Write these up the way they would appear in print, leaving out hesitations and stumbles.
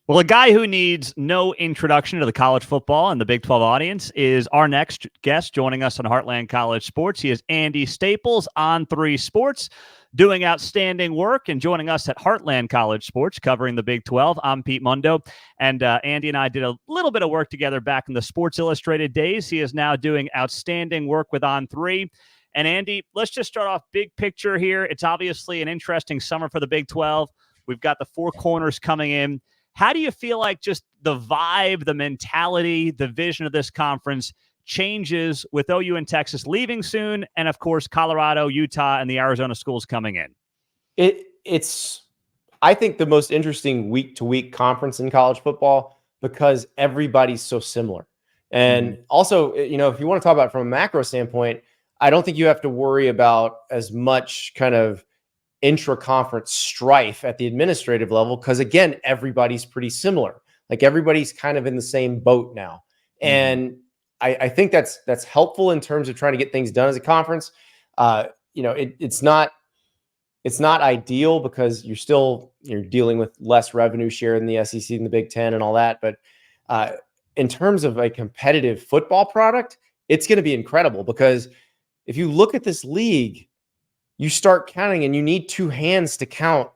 Well, a guy who needs no introduction to the college football and the Big 12 audience is our next guest joining us on Heartland College Sports. He is Andy Staples, On3 Sports, doing outstanding work and joining us at Heartland College Sports, covering the Big 12. I'm Pete Mundo, and Andy and I did a little bit of work together back in the Sports Illustrated days. He is now doing outstanding work with On3. And Andy, let's just start off big picture here. It's obviously an interesting summer for the Big 12. We've got the four corners coming in. How do you feel like just the vibe, the mentality, the vision of this conference changes with OU and Texas leaving soon, and of course Colorado, Utah, and the Arizona schools coming in? It's I think the most interesting week-to-week conference in college football because everybody's so similar. And also, if you want to talk about it from a macro standpoint, I don't think you have to worry about as much kind of intra-conference strife at the administrative level because, again, everybody's pretty similar. Like everybody's kind of in the same boat now. And I think that's helpful in terms of trying to get things done as a conference. It's not ideal because you're dealing with less revenue share in the SEC and the Big Ten and all that. But in terms of a competitive football product, it's going to be incredible because if you look at this league, you start counting and you need two hands to count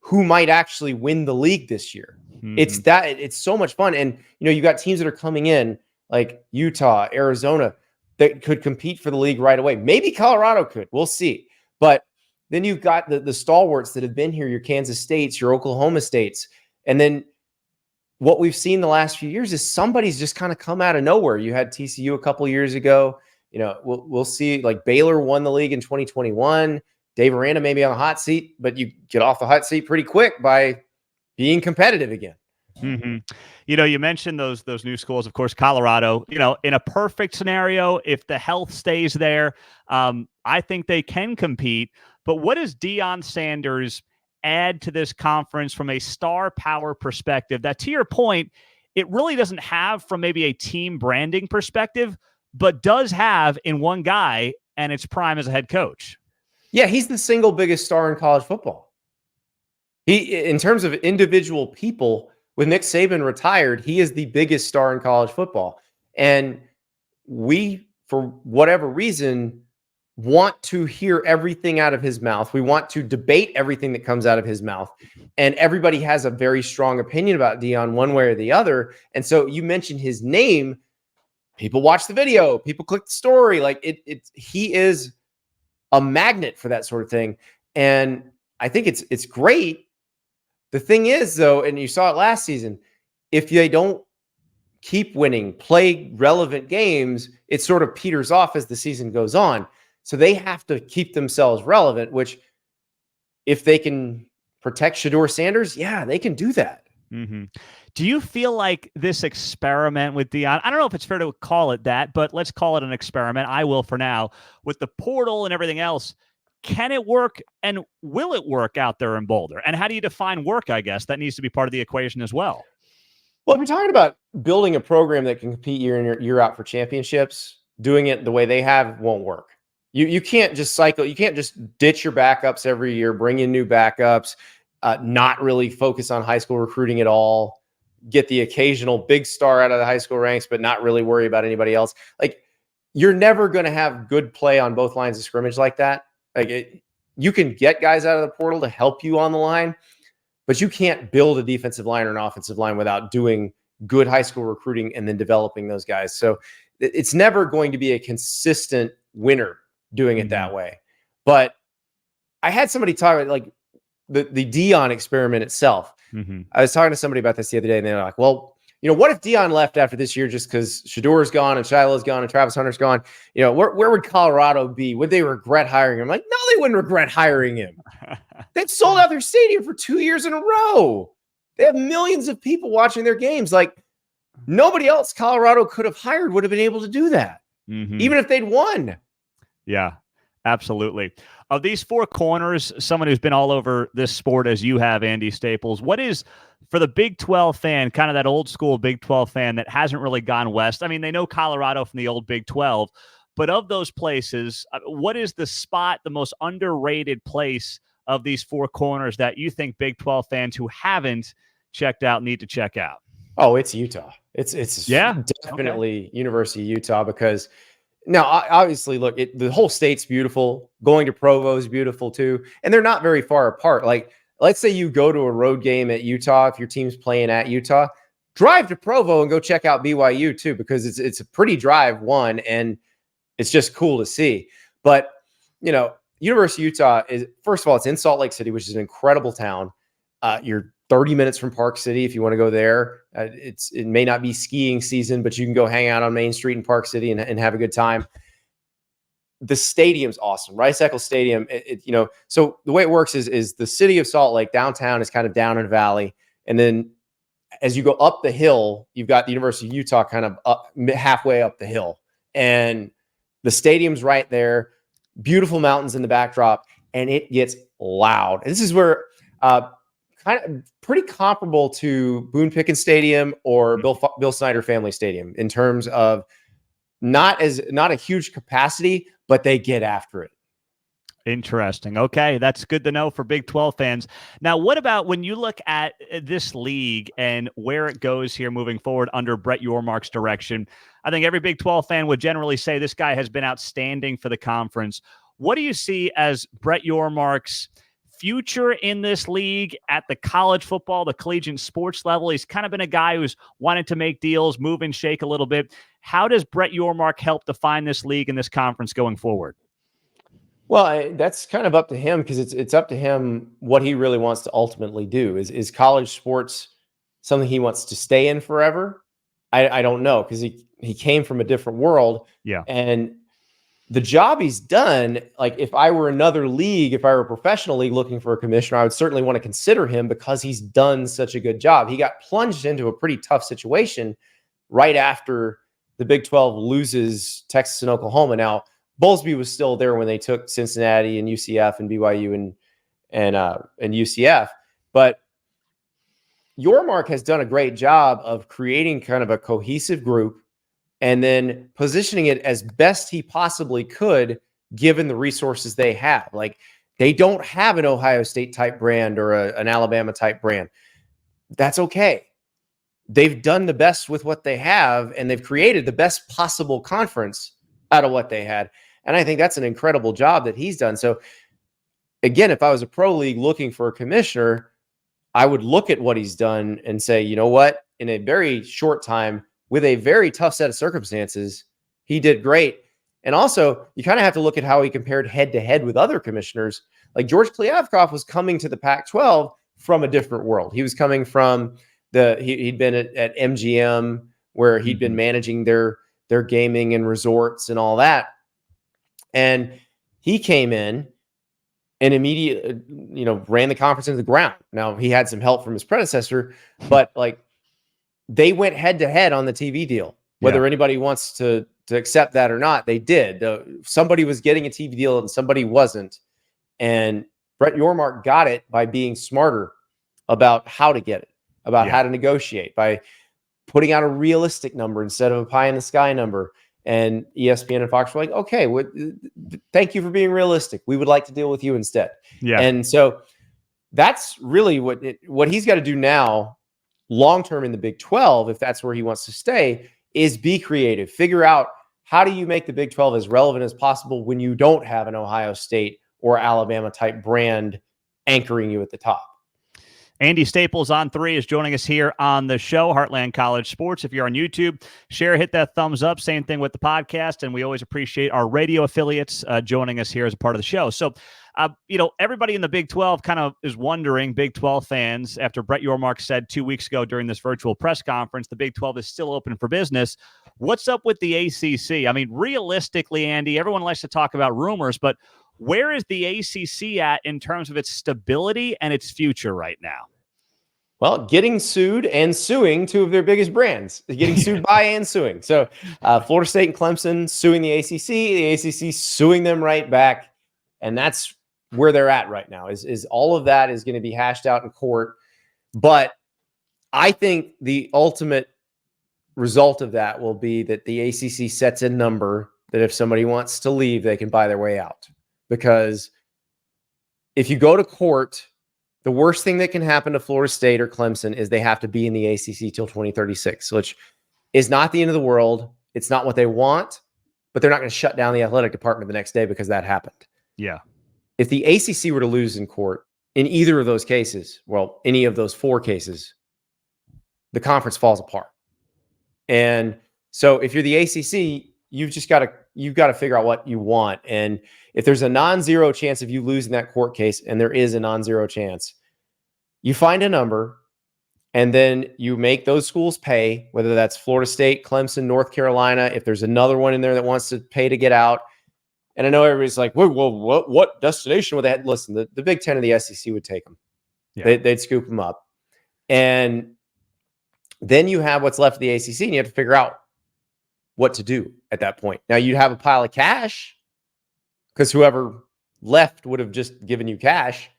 who might actually win the league this year. It's so much fun. And, you've got teams that are coming in like Utah, Arizona that could compete for the league right away. Maybe Colorado could, we'll see. But then you've got the stalwarts that have been here, your Kansas States, your Oklahoma States. And then what we've seen the last few years is somebody's just kind of come out of nowhere. You had TCU a couple years ago. We'll see, like Baylor won the league in 2021. Dave Aranda may be on the hot seat, but you get off the hot seat pretty quick by being competitive again. You mentioned those new schools, of course, Colorado, in a perfect scenario, if the health stays there, I think they can compete. But what does Deion Sanders add to this conference from a star power perspective that, to your point, it really doesn't have from maybe a team branding perspective, but does have in one guy and its prime as a head coach? Yeah, he's the single biggest star in college football. In terms of individual people, with Nick Saban retired, he is the biggest star in college football. And we, for whatever reason, want to hear everything out of his mouth. We want to debate everything that comes out of his mouth. And everybody has a very strong opinion about Deion one way or the other. And so you mentioned his name. People watch the video. People click the story. Like he is a magnet for that sort of thing. And I think it's great. The thing is, though, and you saw it last season, if they don't keep winning, play relevant games, it sort of peters off as the season goes on. So they have to keep themselves relevant, which if they can protect Shedeur Sanders, yeah, they can do that. Do you feel like this experiment with Deion, I don't know if it's fair to call it that, but let's call it an experiment. I will for now. With the portal and everything else, can it work and will it work out there in Boulder? And how do you define work, I guess? That needs to be part of the equation as well. Well, if you're talking about building a program that can compete year in, year out for championships, doing it the way they have won't work. You can't just cycle. You can't just ditch your backups every year, bring in new backups, not really focus on high school recruiting at all, get the occasional big star out of the high school ranks, but not really worry about anybody else. Like, you're never going to have good play on both lines of scrimmage like that. You can get guys out of the portal to help you on the line, but you can't build a defensive line or an offensive line without doing good high school recruiting and then developing those guys. So it's never going to be a consistent winner doing it that way. But I had somebody talk about like the Deion experiment itself. I was talking to somebody about this the other day, and they were like, well, what if Deion left after this year just because Shedeur's gone and Shiloh's gone and Travis Hunter's gone? Where would Colorado be? Would they regret hiring him? I'm like, no, they wouldn't regret hiring him. They've sold out their stadium for 2 years in a row. They have millions of people watching their games. Like, nobody else Colorado could have hired would have been able to do that, even if they'd won. Yeah, absolutely. Of these four corners, someone who's been all over this sport as you have, Andy Staples, what is, for the Big 12 fan, kind of that old school Big 12 fan that hasn't really gone west? I mean, they know Colorado from the old Big 12, but of those places, what is the spot, the most underrated place of these four corners that you think Big 12 fans who haven't checked out, need to check out? Oh, it's Utah. It's definitely University of Utah, because now obviously, look, the whole state's beautiful. Going to Provo is beautiful too, and they're not very far apart. Like, let's say you go to a road game at Utah, if your team's playing at Utah, drive to Provo and go check out BYU too, because it's a pretty drive, one, and it's just cool to see. But University of Utah is, first of all, it's in Salt Lake City, which is an incredible town. You're 30 minutes from Park City if you want to go there. It may not be skiing season, but you can go hang out on Main Street in Park City and have a good time. The stadium's awesome. Rice-Eccles Stadium, so the way it works is the city of Salt Lake, downtown, is kind of down in the valley. And then as you go up the hill, you've got the University of Utah kind of up halfway up the hill. And the stadium's right there, beautiful mountains in the backdrop, and it gets loud. And this is where kind of pretty comparable to Boone Pickens Stadium or Bill Snyder Family Stadium in terms of not a huge capacity, but they get after it. Interesting. Okay, that's good to know for Big 12 fans. Now, what about when you look at this league and where it goes here moving forward under Brett Yormark's direction? I think every Big 12 fan would generally say this guy has been outstanding for the conference. What do you see as Brett Yormark's future in this league at the college football, the collegiate sports level? He's kind of been a guy who's wanted to make deals, move and shake a little bit. How does Brett Yormark help define this league and this conference going forward? Well, that's kind of up to him, because it's up to him what he really wants to ultimately do. Is college sports something he wants to stay in forever? I don't know, because he came from a different world. Yeah. And the job he's done, like, if I were another league, if I were a professional league looking for a commissioner, I would certainly want to consider him, because he's done such a good job. He got plunged into a pretty tough situation right after the Big 12 loses Texas and Oklahoma. Now, Bowlesby was still there when they took Cincinnati and UCF and BYU and UCF, but Yormark has done a great job of creating kind of a cohesive group and then positioning it as best he possibly could, given the resources they have. Like, they don't have an Ohio State type brand or an Alabama type brand. That's okay. They've done the best with what they have, and they've created the best possible conference out of what they had. And I think that's an incredible job that he's done. So again, if I was a pro league looking for a commissioner, I would look at what he's done and say, you know what, in a very short time with a very tough set of circumstances, he did great. And also, you kind of have to look at how he compared head to head with other commissioners. Like, George Kliavkoff was coming to the Pac-12 from a different world. He was coming from he'd been at MGM, where he'd been managing their gaming and resorts and all that. And he came in and immediately, ran the conference into the ground. Now, he had some help from his predecessor, but like, they went head to head on the TV deal. Whether anybody wants to accept that or not, they did. Somebody was getting a TV deal and somebody wasn't. And Brett Yormark got it by being smarter about how to get it, about how to negotiate, by putting out a realistic number instead of a pie in the sky number. And ESPN and Fox were like, okay, thank you for being realistic. We would like to deal with you instead. Yeah. And so that's really what he's got to do now, long-term in the Big 12, if that's where he wants to stay, is be creative. Figure out, how do you make the Big 12 as relevant as possible when you don't have an Ohio State or Alabama type brand anchoring you at the top? Andy Staples, On3, is joining us here on the show, Heartland College Sports. If you're on YouTube, share, hit that thumbs up. Same thing with the podcast. And we always appreciate our radio affiliates joining us here as a part of the show. So, everybody in the Big 12 kind of is wondering, Big 12 fans, after Brett Yormark said 2 weeks ago during this virtual press conference, the Big 12 is still open for business. What's up with the ACC? I mean, realistically, Andy, everyone likes to talk about rumors, but where is the ACC at in terms of its stability and its future right now? Well, getting sued and suing two of their biggest brands. Getting sued by and suing. So Florida State and Clemson suing the ACC suing them right back. And that's where they're at right now, is all of that is going to be hashed out in court. But I think the ultimate result of that will be that the ACC sets a number that if somebody wants to leave, they can buy their way out. Because if you go to court, the worst thing that can happen to Florida State or Clemson is they have to be in the ACC till 2036, which is not the end of the world. It's not what they want, but they're not going to shut down the athletic department the next day because that happened. Yeah. If the ACC were to lose in court in either of those cases, well, any of those 4 cases, the conference falls apart. And so if you're the ACC, you've got to figure out what you want. And if there's a non-zero chance of you losing that court case, and there is a non-zero chance, you find a number and then you make those schools pay, whether that's Florida State, Clemson, North Carolina. If there's another one in there that wants to pay to get out. And I know everybody's like, well, what destination would they have? Listen, the Big Ten and the SEC would take them. Yeah. They'd scoop them up. And then you have what's left of the ACC, and you have to figure out what to do at that point. Now, you'd have a pile of cash because whoever left would have just given you cash,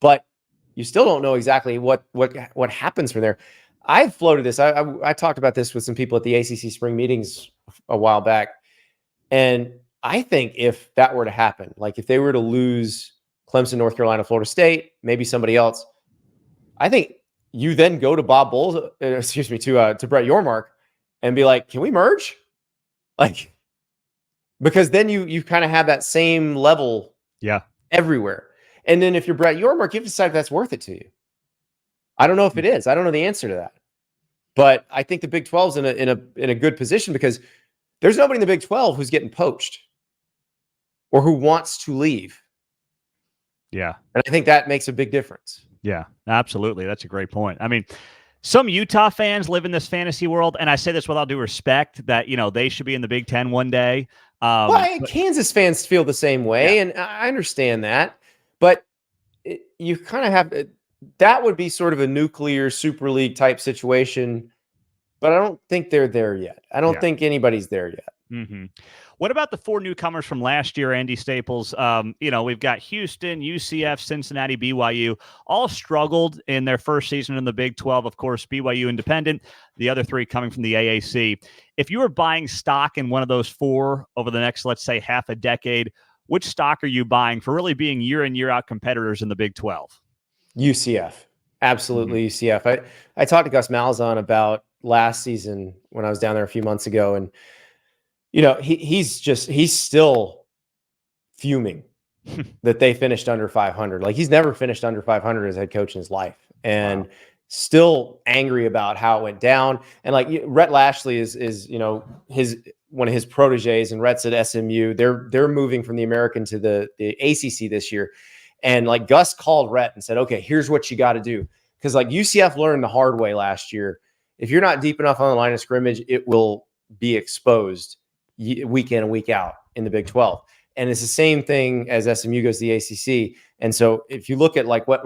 but you still don't know exactly what happens from there. I've floated this. I talked about this with some people at the ACC spring meetings a while back, and I think if that were to happen, like if they were to lose Clemson, North Carolina, Florida State, maybe somebody else, I think you then go to Bob Bowles, to Brett Yormark, and be like, can we merge? Like, because then you kind of have that same level everywhere. And then if you're Brett Yormark, you have to decide if that's worth it to you. I don't know if it is. I don't know the answer to that. But I think the Big 12's in a good position because there's nobody in the Big 12 who's getting poached or who wants to leave. Yeah. And I think that makes a big difference. Yeah, absolutely. That's a great point. I mean, some Utah fans live in this fantasy world, and I say this with all due respect that, they should be in the Big Ten one day. Kansas fans feel the same way, and I understand that. But you kind of have that would be sort of a nuclear Super League type situation, but I don't think they're there yet. I don't think anybody's there yet. Mm-hmm. What about the 4 newcomers from last year, Andy Staples? We've got Houston, UCF, Cincinnati, BYU, all struggled in their first season in the Big 12. Of course, BYU independent, the other 3 coming from the AAC. If you were buying stock in one of those 4 over the next, let's say, half a decade, which stock are you buying for really being year in, year out competitors in the Big 12? UCF. Absolutely UCF. I talked to Gus Malzahn about last season when I was down there a few months ago, and he's still fuming that they finished under 500. Like, he's never finished under 500 as head coach in his life, and still angry about how it went down. And like Rhett Lashley is one of his proteges, and Rhett's at SMU. They're moving from the American to the ACC this year. And like Gus called Rhett and said, okay, here's what you got to do. Because like UCF learned the hard way last year. If you're not deep enough on the line of scrimmage, it will be exposed week in and week out in the Big 12. And it's the same thing as SMU goes to the ACC. And so if you look at like what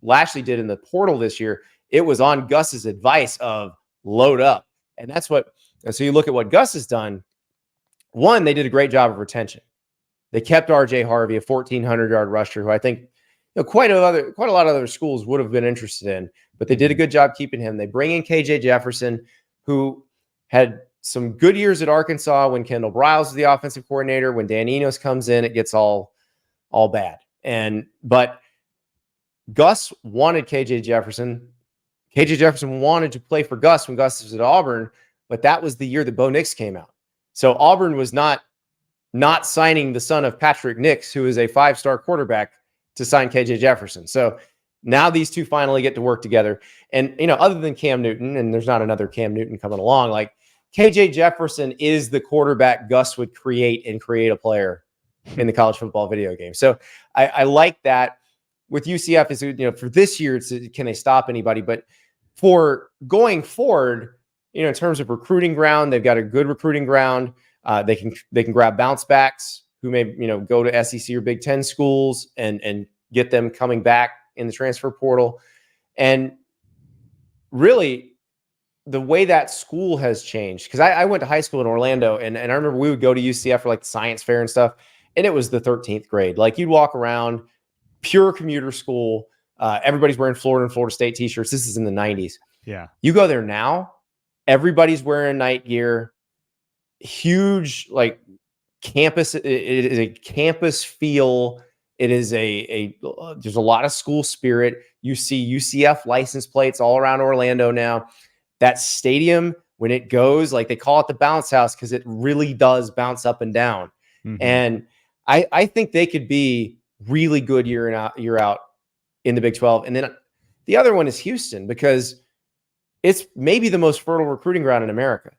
Lashley did in the portal this year, it was on Gus's advice of load up. And so you look at what Gus has done. One, they did a great job of retention. They kept RJ Harvey, a 1,400-yard rusher, who I think quite a lot of other schools would have been interested in, but they did a good job keeping him. They bring in KJ Jefferson, who had some good years at Arkansas when Kendall Briles was the offensive coordinator. When Dan Enos comes in, it gets all bad. But Gus wanted KJ Jefferson. KJ Jefferson wanted to play for Gus when Gus was at Auburn, but that was the year that Bo Nix came out. So Auburn was not signing the son of Patrick Nix, who is a 5-star quarterback, to sign KJ Jefferson. So now these two finally get to work together. And, other than Cam Newton, and there's not another Cam Newton coming along, like KJ Jefferson is the quarterback Gus would create a player in the college football video game. So I like that. With UCF, is for this year, it's can they stop anybody? But for going forward, in terms of recruiting ground, they've got a good recruiting ground. They can grab bounce backs who may go to SEC or Big Ten schools and get them coming back in the transfer portal. And really, the way that school has changed, because I went to high school in Orlando, and I remember we would go to UCF for like the science fair and stuff, and it was the 13th grade. Like, you'd walk around, pure commuter school. Everybody's wearing Florida and Florida State t-shirts. This is in the 90s. Yeah. You go there now, everybody's wearing night gear. Huge, like, campus. It is a campus feel. It is there's a lot of school spirit. You see UCF license plates all around Orlando now. That stadium, when it goes, like they call it the bounce house because it really does bounce up and down. Mm-hmm. And I think they could be really good year out in the Big 12. And then the other one is Houston, because it's maybe the most fertile recruiting ground in America.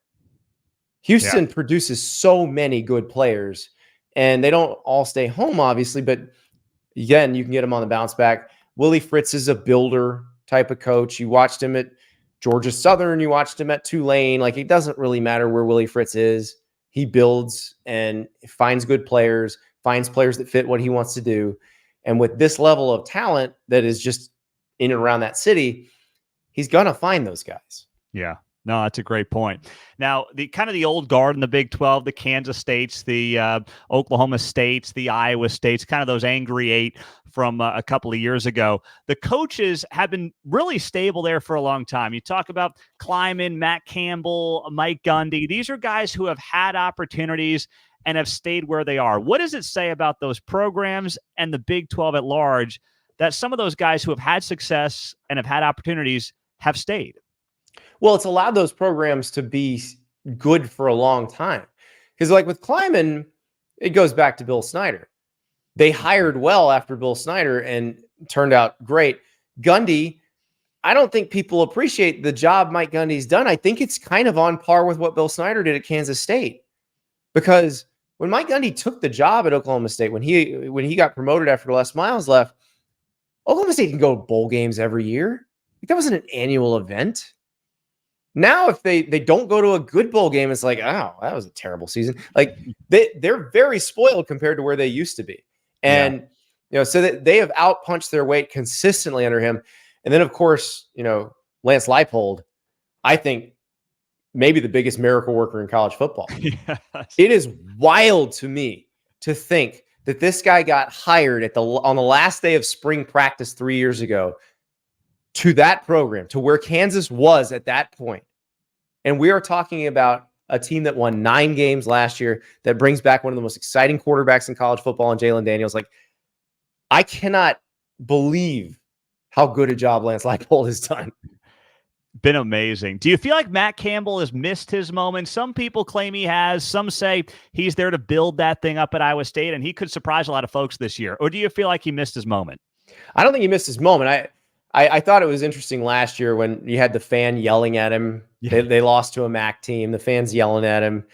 Houston produces so many good players, and they don't all stay home, obviously, but again, you can get them on the bounce back. Willie Fritz is a builder type of coach. You watched him at Georgia Southern. You watched him at Tulane. Like, it doesn't really matter where Willie Fritz is. He builds and finds good players, finds players that fit what he wants to do. And with this level of talent that is just in and around that city, he's going to find those guys. Yeah. No, that's a great point. Now, the kind of the old guard in the Big 12, the Kansas States, the Oklahoma States, the Iowa States, kind of those angry 8 from a couple of years ago. The coaches have been really stable there for a long time. You talk about Kleiman, Matt Campbell, Mike Gundy. These are guys who have had opportunities and have stayed where they are. What does it say about those programs and the Big 12 at large that some of those guys who have had success and have had opportunities have stayed? Well, it's allowed those programs to be good for a long time. Because like with Kleiman, it goes back to Bill Snyder. They hired well after Bill Snyder and turned out great. Gundy, I don't think people appreciate the job Mike Gundy's done. I think it's kind of on par with what Bill Snyder did at Kansas State. Because when Mike Gundy took the job at Oklahoma State, when he got promoted after Les Miles left, Oklahoma State can go to bowl games every year. That wasn't an annual event. Now, if they don't go to a good bowl game, it's like, oh, that was a terrible season. Like they're very spoiled compared to where they used to be. And, so that they have outpunched their weight consistently under him. And then, of course, Lance Leipold, I think maybe the biggest miracle worker in college football. Yes. It is wild to me to think that this guy got hired on the last day of spring practice 3 years ago to that program, to where Kansas was at that point. And we are talking about a team that won 9 games last year, that brings back one of the most exciting quarterbacks in college football, and Jalen Daniels. Like, I cannot believe how good a job Lance Leipold has done. Been amazing. Do you feel like Matt Campbell has missed his moment? Some people claim he has. Some say he's there to build that thing up at Iowa State, and he could surprise a lot of folks this year. Or do you feel like he missed his moment? I don't think he missed his moment. I thought it was interesting last year when you had the fan yelling at him. Yeah. They lost to a MAC team. The fans yelling at him.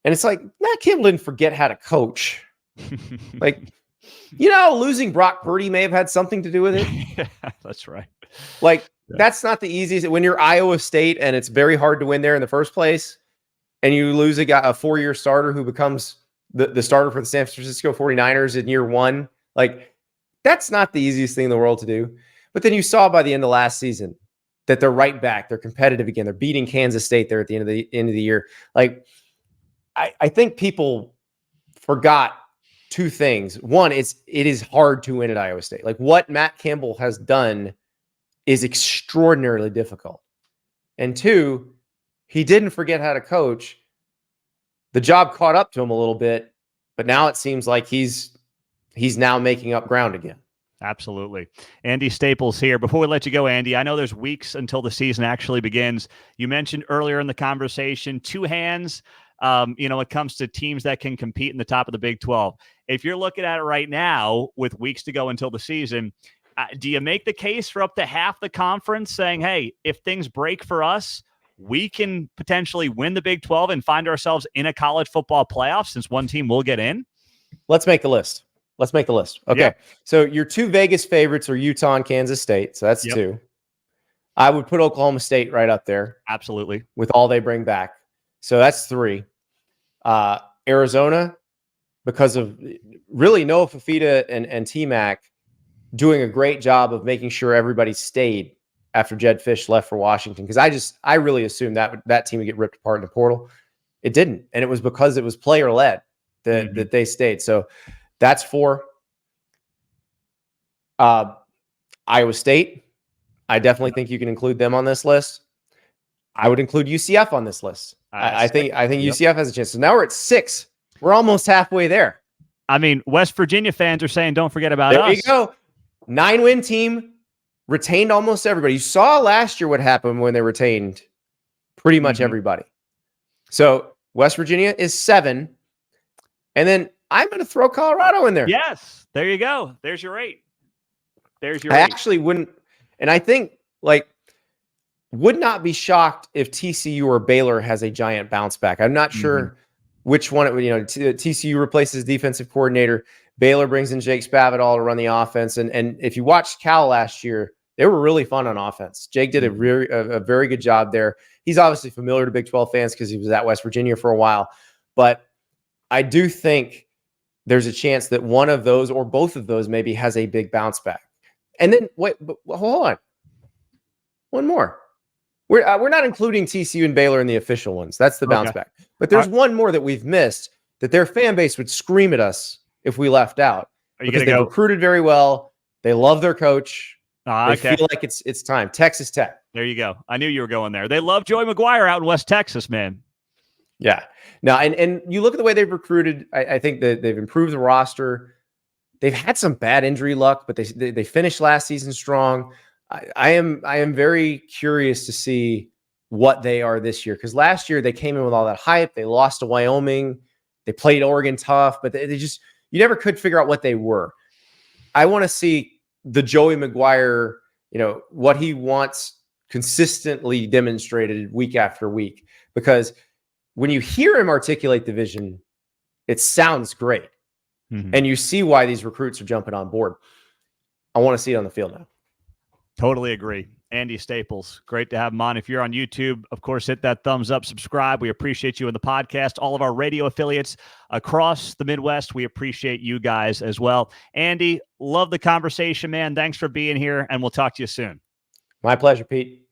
And it's like, Matt Campbell didn't forget how to coach. Like, losing Brock Purdy may have had something to do with it. Yeah, that's right. Like, that's not the easiest. When you're Iowa State and it's very hard to win there in the first place, and you lose a 4-year starter who becomes the starter for the San Francisco 49ers in year 1, like, that's not the easiest thing in the world to do. But then you saw by the end of last season that they're right back. They're competitive again. They're beating Kansas State there at the end of the year. Like, I think people forgot 2 things. One, it is hard to win at Iowa State. Like, what Matt Campbell has done is extraordinarily difficult. And 2, he didn't forget how to coach. The job caught up to him a little bit, but now it seems like he's now making up ground again. Absolutely. Andy Staples here. Before we let you go, Andy, I know there's weeks until the season actually begins. You mentioned earlier in the conversation, 2 hands, when it comes to teams that can compete in the top of the Big 12. If you're looking at it right now with weeks to go until the season, do you make the case for up to half the conference saying, hey, if things break for us, we can potentially win the Big 12 and find ourselves in a college football playoff since one team will get in? Let's make the list. Okay. Yep. So your 2 Vegas favorites are Utah and Kansas State. So that's 2. I would put Oklahoma State right up there. Absolutely. With all they bring back. So that's 3. Arizona, because of really Noah Fafita and T-Mac doing a great job of making sure everybody stayed after Jed Fish left for Washington. Because I really assumed that team would get ripped apart in the portal. It didn't. And it was because it was player-led that they stayed. So that's 4. Iowa State, I definitely think you can include them on this list. I would include UCF on this list. I think UCF has a chance. So now we're at 6. We're almost halfway there. I mean, West Virginia fans are saying, don't forget about There us. you go. 9-win team, retained almost everybody. You saw last year what happened when they retained pretty much everybody. So West Virginia is 7. And then I'm going to throw Colorado in there. Yes. There you go. There's your 8. There's your I 8. actually wouldn't. And I think, like, would not be shocked if TCU or Baylor has a giant bounce back. I'm not sure which one it would, TCU replaces defensive coordinator. Baylor brings in Jake Spavital to run the offense. And if you watched Cal last year, they were really fun on offense. Jake did a very good job there. He's obviously familiar to Big 12 fans because he was at West Virginia for a while. But I do think there's a chance that one of those or both of those maybe has a big bounce back. And then, wait, hold on. One more. We're not including TCU and Baylor in the official ones. That's the bounce back. But there's one more that we've missed that their fan base would scream at us if we left out. Because they recruited very well. They love their coach. They feel like it's time. Texas Tech. There you go. I knew you were going there. They love Joey McGuire out in West Texas, man. Yeah. Now, and you look at the way they've recruited. I think that they've improved the roster. They've had some bad injury luck, but they finished last season strong. I am very curious to see what they are this year, because last year they came in with all that hype. They lost to Wyoming. They played Oregon tough, but they just, you never could figure out what they were. I want to see the Joey McGuire, what he wants consistently demonstrated week after week, because when you hear him articulate the vision, it sounds great. And you see why these recruits are jumping on board. I want to see it on the field now. Totally agree. Andy Staples, great to have him on. If you're on YouTube, of course, hit that thumbs up, subscribe. We appreciate you in the podcast. All of our radio affiliates across the Midwest, we appreciate you guys as well. Andy, love the conversation, man. Thanks for being here, and we'll talk to you soon. My pleasure, Pete.